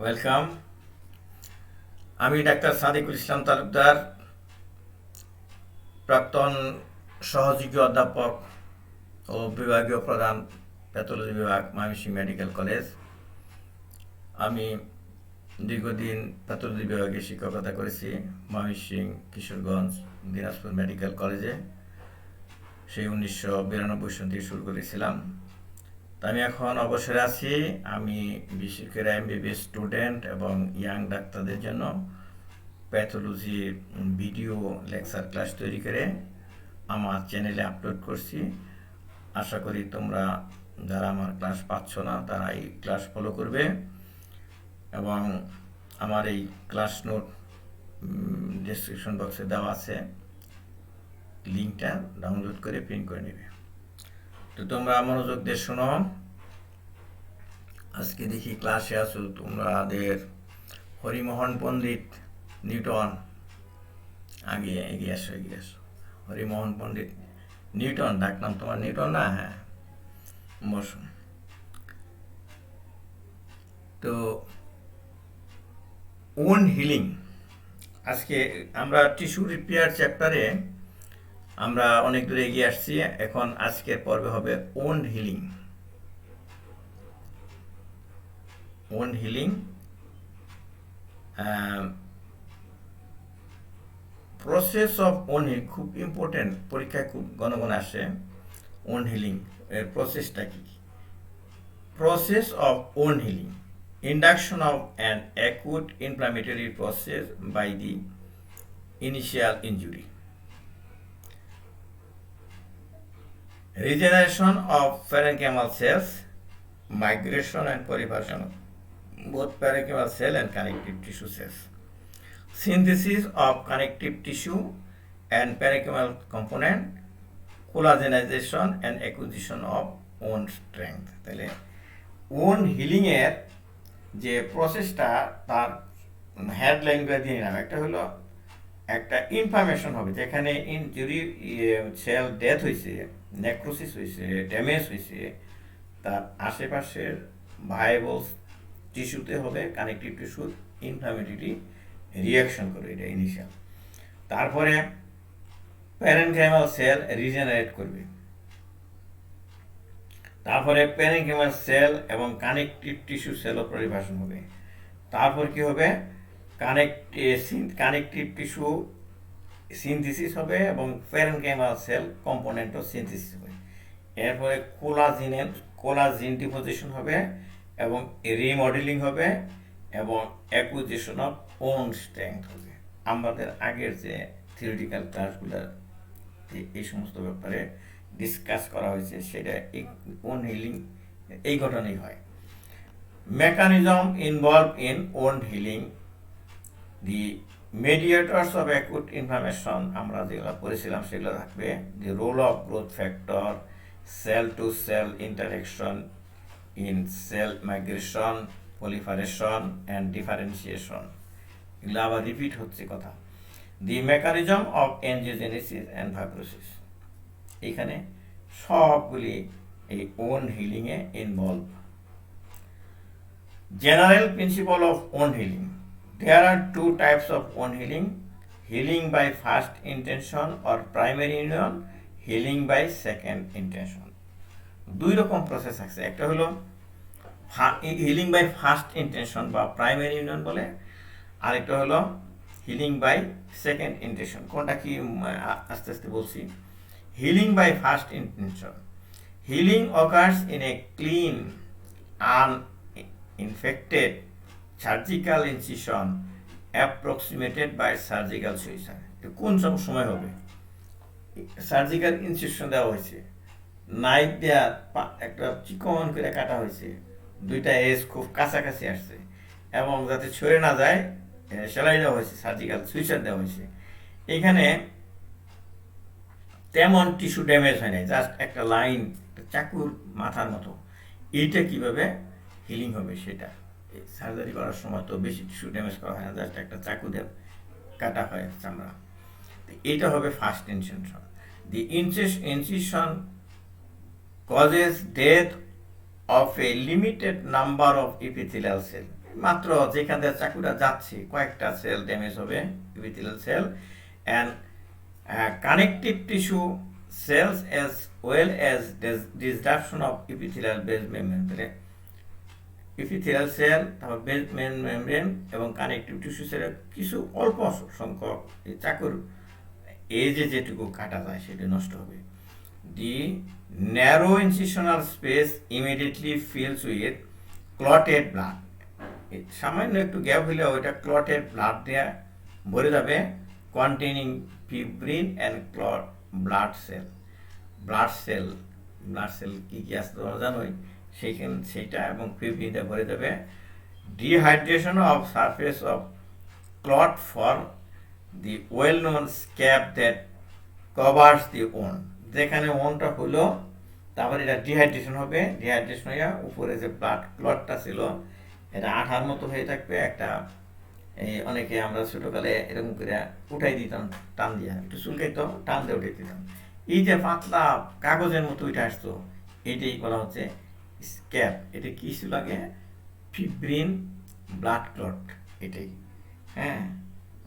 Welcome. আমি doctor Sadikul Islam Talukdar, প্রাক্তন সহযোগী অধ্যাপক ও বিভাগীয় প্রধান, প্যাথোলজি বিভাগ, ময়মনসিংহ মেডিকেল কলেজ। আমি দীর্ঘদিন প্যাথোলজি বিভাগে শিক্ষকতা করেছি ময়মনসিংহ, কিশোরগঞ্জ, দিনাজপুর মেডিকেল কলেজে। সেই 1992 সাল থেকে শুরু করেছিলাম। তো আমি এখন অবসরে আছি। আমি বিশেষ করে এমবিবিএস স্টুডেন্ট এবং ইয়াং ডাক্তারদের জন্য প্যাথোলজি ভিডিও লেকচার ক্লাস তৈরি করে আমার চ্যানেলে আপলোড করছি। আশা করি তোমরা যারা আমার ক্লাস পাচ্ছ না তারা এই ক্লাস ফলো করবে এবং আমার এই ক্লাস নোট ডেসক্রিপশন বক্সে দেওয়া আছে, লিঙ্কটা ডাউনলোড করে প্রিন্ট করে নেবে। তো তোমরা মনোযোগ দিয়ে শোনো। আজকে দেখি ক্লাসে আসো তোমাদের হরিমোহন পণ্ডিত নিউটন। আগে এগিয়ে আসো, এগিয়ে আসো। হরিমোহন পণ্ডিত নিউটন, ডাকনাম তোমার নিউটন না? হ্যাঁ, বসুন। তো ওন হিলিং, আজকে আমরা টিস্যু রিপেয়ার চ্যাপ্টারে আমরা অনেক দূরে এগিয়ে আসছি। এখন আজকের পর্বে হবে wound healing. Wound healing process of wound healing খুব ইম্পর্টেন্ট, পরীক্ষায় খুব ঘন ঘন আসে। ওন হিলিং এর প্রসেসটা কি? Process of wound healing, induction of an acute inflammatory process by the initial injury, regeneration of parenchymal cells, migration and proliferation of both parenchymal cell and connective tissue cells, synthesis of connective tissue and parenchymal component, collagenization and acquisition of bone strength. তাহলে on healing এর যে প্রসেসটা তার হেডলাইনগুলো দিয়ে নিলাম। একটা হলো একটা ইনফরমেশন হবে যেখানে ইনজুরি সেল ডেথ হয়েছে, নেক্রোসিস হয়েছে, ড্যামেজ হয়েছে, তার আশেপাশের ভাইবল টিস্যুতে হবে কানেকটিভ টিস্যু ইনফ্লামেটরি রিয়াকশন করবে, এটা ইনিশিয়াল। তারপরে প্যারেনকাইমাল সেল রিজেনারেট করবে, তারপরে প্যারেনকাইমাল সেল এবং কানেকটিভ টিস্যু সেলও পরিভাষণ হবে। তারপর কি হবে? কানেকটিভ টিস্যু সিনথেসিস হবে এবং প্যারেনকাইমাল সেল কম্পোনেন্টও সিনথেসিস হবে। এরপরে কোলাজিন ডিপোজিশন হবে এবং রিমডেলিং হবে এবং অ্যাকুইজিশন অফ ওন স্ট্রেংথ হবে। আমাদের আগের যে থিওরিটিক্যাল ক্লাসগুলো এই সমস্ত ব্যাপারে ডিসকাস করা হয়েছে, সেটা ওন হিলিং এই ঘটনাই হয়। Mechanism involve in wound healing, the mediators of acute inflammation আমরা যেগুলো পড়েছিলাম সেগুলো থাকবে। The role of growth factor, cell to cell interaction in cell migration, proliferation and differentiation, এগুলো আবার রিপিট হচ্ছে কথা। The mechanism of angiogenesis and fibrosis, এখানে সবগুলি এই ওন হিলিংয়ে involve. General principal of wound healing, there are two types of wound healing: healing by first intention or primary union, healing by second intention. দুই রকম process আছে। একটা হলো healing by first intention বা প্রাইমারি ইউনিয়ন বলে, আরেকটা হলো healing by second intention. কোনটা কি আস্তে আস্তে বলছি। Healing by first intention, healing occurs in a clean uninfected surgical incision approximated by surgical suicide. কোন সময় হবে? সার্জিক্যাল ইনসিশন দেওয়া হয়েছে, নাইফ দেওয়া একটা চিকন করে কাটা হয়েছে, দুইটা এজ খুব কাছাকাছি আসছে এবং যাতে ছড়ে না যায় সেলাই দেওয়া হয়েছে, সার্জিক্যাল সুইসাইড দেওয়া হয়েছে। এখানে তেমন টিস্যু ড্যামেজ হয় নাই, জাস্ট একটা লাইন, চাকুর মাথার মতো। এইটা কিভাবে হিলিং হবে সেটা, সার্জারি করার সময় তো বেশি টিস্যু ড্যামেজ করা হয় না, জাস্ট একটা চাকু দিয়ে কাটা হয় চামড়া। এইটা হবে first incision. The incision causes death of a limited number of epithelial cells. মাত্র যেখান থেকে চাকুটা যাচ্ছে কয়েকটা সেল ড্যামেজ হবে, epithelial cell, and connective tissue cells as well as disruption of epithelial base membrane, epithelial cell, তারপর base membrane এবং connective tissue সেলের কিছু অল্প সংখ্যক এই চাকুর এজে যেটুকু কাটা যায় সেটা নষ্ট হবে। The narrow incisional space immediately fills with clotted blood, সামান্য একটু গ্যাপ হলে ওইটা ক্লটেড ব্লাড দিয়ে ভরে যাবে, containing fibrin and clot blood cell. Blood cell কী কী আছে তোমরা জানোই, সেইটা এবং ফিব্রিনটা ভরে যাবে। Dehydration of surface of clot form the well known scab that covers the wound, যেখানে ওনটা হলো তারপরে এটা ডিহাইড্রেশন হবে, ডিহাইড্রেশন হয়ে উপরে যে ব্লাড ক্লটটা ছিল এটা আঠার মতো হয়ে থাকবে একটা, এই অনেকে আমরা ছোটোকালে এরকম করে উঠাই দিতাম টান দিয়ে, একটু চুলকাইতো টান দিয়ে উঠে দিতাম, এই যে পাতলা কাগজের মতো উঠে আসতো এটাই বলা হচ্ছে স্ক্যাব। এটা কি ছিল আগে? ফিব্রিন ব্লাড ক্লট, এটাই। হ্যাঁ,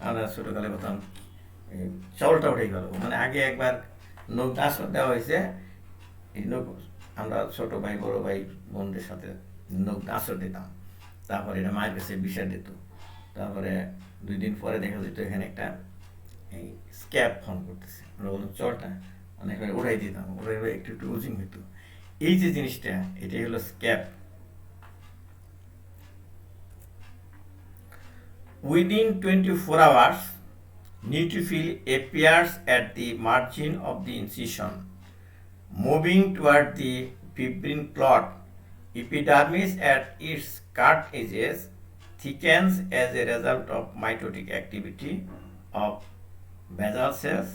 আমরা ছোটোকালে বলতাম চাউলটা উঠে গেল, মানে আগে একবার নখ আসর দেওয়া হয়েছে, এই নখ আমরা ছোটো ভাই বড়ো ভাই বোনদের সাথে নখ আসর দিতাম, তারপরে এটা মায়ের কাছে বিষা দিত, তারপরে 2 দিন পরে দেখা যেত এখানে একটা এই স্ক্যাব ফর্ম করতেছে, আমরা বললাম চলটা অনেক উড়াই দিতাম, উড়াই একটু একটু উজিং হইতো, এই যে জিনিসটা এটাই হলো scab. Within 24 hours neutrophil appears at the margin of the incision, moving toward the fibrin clot. Epidermis at its cut edges thickens as a result of mitotic activity of basal cells,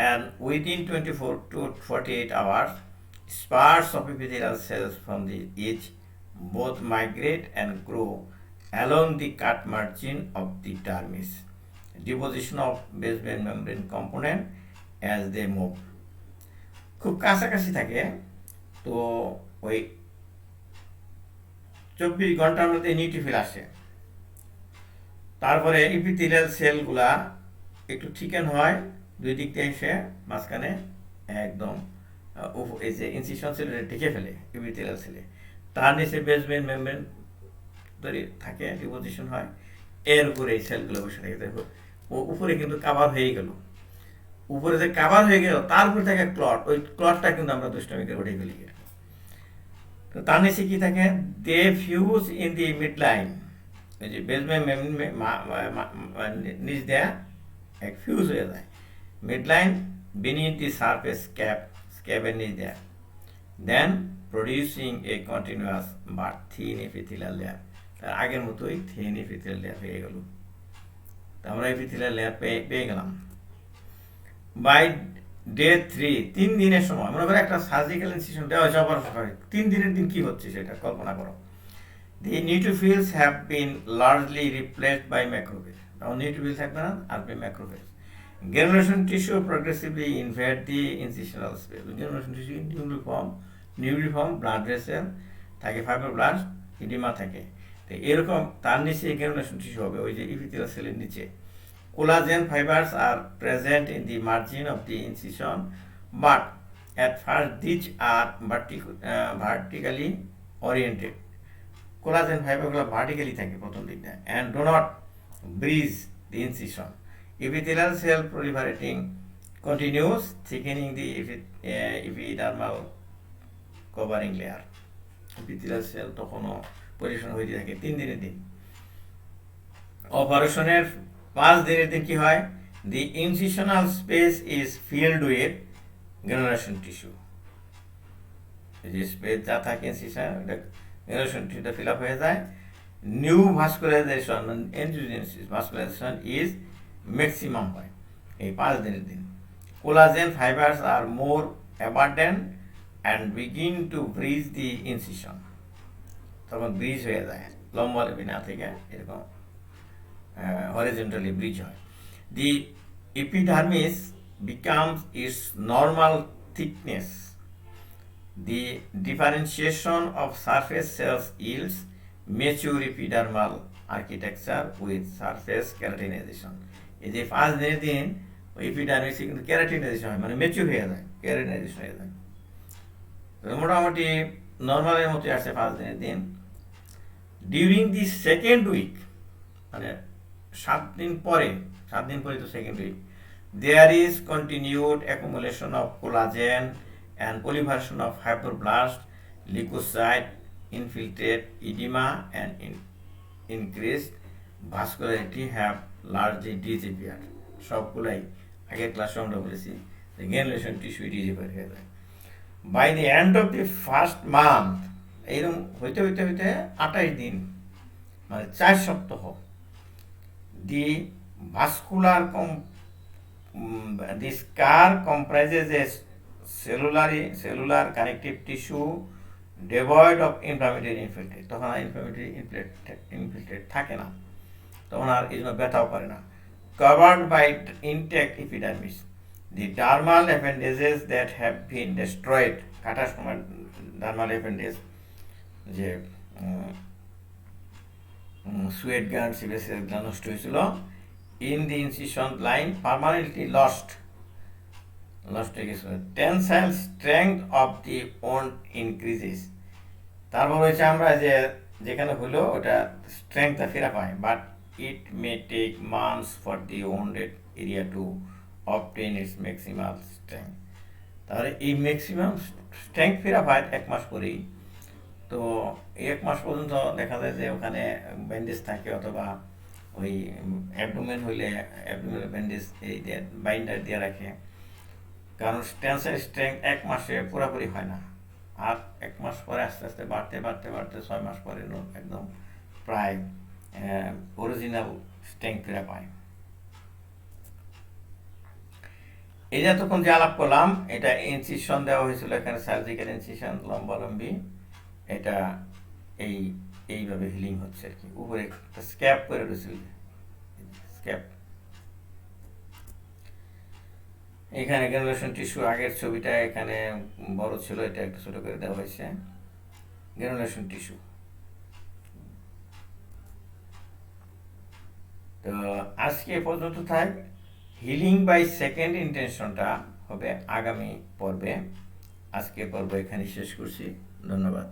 and within 24 to 48 hours, spars of epithelial cells from the edge both migrate and grow along the cut margin of the dermis. Deposition of basement membrane component as they move. খুব কাছাকাছি থাকে, তো ওই 24 ঘন্টার মধ্যে নিউট্রিফিল আসে, তারপরে epithelial সেলগুলা একটু থিকেন হয়, দুই দিক থেকে এসে মাঝখানে একদম এই যে ইনসিশন সেল ঢেকে ফেলে ইপিথেলিয়াল সেলে, তার নিচে বেসমেন্ট মেমব্রেন থাকে, ডিপোজিশন হয়, এর উপরে এই সেলগুলো বসে থাকে। দেখো উপরে কিন্তু কাভার হয়ে গেল, উপরে যে কাভার হয়ে গেল তার উপরে থাকে ক্লট, ওই ক্লটটা কিন্তু আমরা দুষ্টামি করে উঠে ফেলি। তো তার নিচে কি থাকে? They fuse in the mid line, এই যে বেসমেন্ট নিচ দেয়া এক ফিউজ হয়ে যায় mid line beneath the surface স্ক্যাবের নিচ দেয়া, then producing a continuous but thin epithelial layer, তার আগের মতোই থিন এপিথেলিয়াল লেয়ার হয়ে গেল। তো আমরা এপিথেলিয়াল লেয়ার পেয়ে গেলাম। বাই ডে 3, 3 দিনের সময়, মনে করো একটা সার্জিক্যাল ইনসিশন দেওয়া হয়েছে, অপারেশন করে 3 দিনের দিন কি হচ্ছে সেটা কল্পনা করো। The neutrophils have been largely replaced by macrophage, তখন নিউট্রোফিল থাকবে না, আসবে macrophage. Granulation tissue progressively invade the incisional space. Granulation tissue newly formed blood vessel থাকে, ফাইব্রোব্লাস্ট, ইডিমা থাকে, তো এরকম তার নিচে গ্রানুলেশন টিস্যু হবে ওই যে ইপিথেলিয়াল সেলের নিচে। Collagen fibers are present in the margin of the incision, but at first these are vertically oriented. Collagen ফাইবারগুলো ভার্টিক্যালি থাকে প্রথম দিকটা, and do not breach the incision. Epithelial cell proliferating continues, thickening the epidermal covering layer. Epithelial cell তখনও পরিবেশন হয়ে থাকে 3 দিনের দিন। অপারেশনের 5 দিনের দিন কি হয়? The incisional space is filled with granulation tissue. যে স্পেস যা থাকে incision, granulation tissue fill up হয়ে যায়। New vascularization, angiogenesis vascularization is maximum হয় এই 5 দিনের দিন। Collagen fibres are more abundant and begin to bridge the incision, তখন ব্রিজ হয়ে যায়, লম্বা না থেকে এরকম হরিজন্টালি ব্রিজ হয়। The epidermis becomes its normal thickness. The differentiation of surface cells yields mature epidermal architecture with surface keratinization. এই যে 5 দিনের দিন ওই এপিডার্মিসে কিন্তু ক্যারাটিনাইজেশন হয়, মানে ম্যাচিউর হয়ে যায়, ক্যারাটিনাইজেশন হয়ে যায়। তো মোটামুটি নর্মালের মতোই আসছে 5 দিনের দিন। ডিউরিং দি সেকেন্ড উইক, মানে 7 দিন পরে তো second week, there is continued accumulation of collagen and proliferation of fibroblast, leukocyte, infiltrate, edema, and increased vascularity have largely disappeared. সবগুলাই আগের ক্লাসে আমরা বলেছি যে গ্যানুলেশন টিস্যু ডিসঅ্যাপিয়ার হয়ে যায়। By the end of the first month, এইরকম হইতে 28 দিন, মানে 4 সপ্তাহ, the vascular the scar comprises a cellular connective tissue devoid of inflammatory infiltrate। তখন আর inflammatory infiltrate থাকে না, তখন আর এই জন্য ব্যথাও করে না। covered by intact epidermis, the dermal appendages that have been destroyed, কাটার সময় dermal appendage যে সুয়েট গ্ল্যান্ড, সিবেসিয়াস গ্ল্যান্ড নষ্ট হয়েছিল, in the incision line permanently lost হয়ে গেছিল। Tensile strength of the wound increases। তারপর হচ্ছে আমরা যেখানে হলো ওটা স্ট্রেংথটা ফেরা পায়, but it may take months for the wounded area to obtain its maximal strength. তাহলে এই ম্যাক্সিমাম স্ট্রেংথ ফেরা পায় 1 মাস পরেই। তো 1 মাস পর্যন্ত দেখা যায় যে ওখানে ব্যান্ডেজ থাকে, অথবা ওই অ্যাবডোমেন হইলে অ্যাবডোমেন ব্যান্ডেজ এই বাইন্ডার দিয়ে রাখে, কারণ টেনসাইল স্ট্রেংথ 1 মাসে পুরোপুরি হয় না, আর 1 মাস পরে আস্তে আস্তে বাড়তে 6 মাস পরে একদম প্রায় অরিজিনাল স্ট্রেংথ ফিরে পায়। এই যে তখন যে আলাপ করলাম, এটা ইনসিশন দেওয়া হয়েছিল, এখানে সার্জিক্যাল ইনসিশন লম্বালম্বি, এটা এইভাবে হিলিং হচ্ছে আর কি। উপরে স্ক্যাপ করে রয়েছে, স্ক্যাপ। এখানে গ্রানুলেশন টিস্যু, আগের ছবিটা এখানে বড় ছিল, এটা একটু ছোট করে দেওয়া হয়েছে, গ্রানুলেশন টিস্যু। তো আজকে পর্যন্ত থাক। হিলিং বাই সেকেন্ড ইন্টেনশনটা হবে আগামী পর্বে। আজকে পর্ব এখানে শেষ করছি। ধন্যবাদ।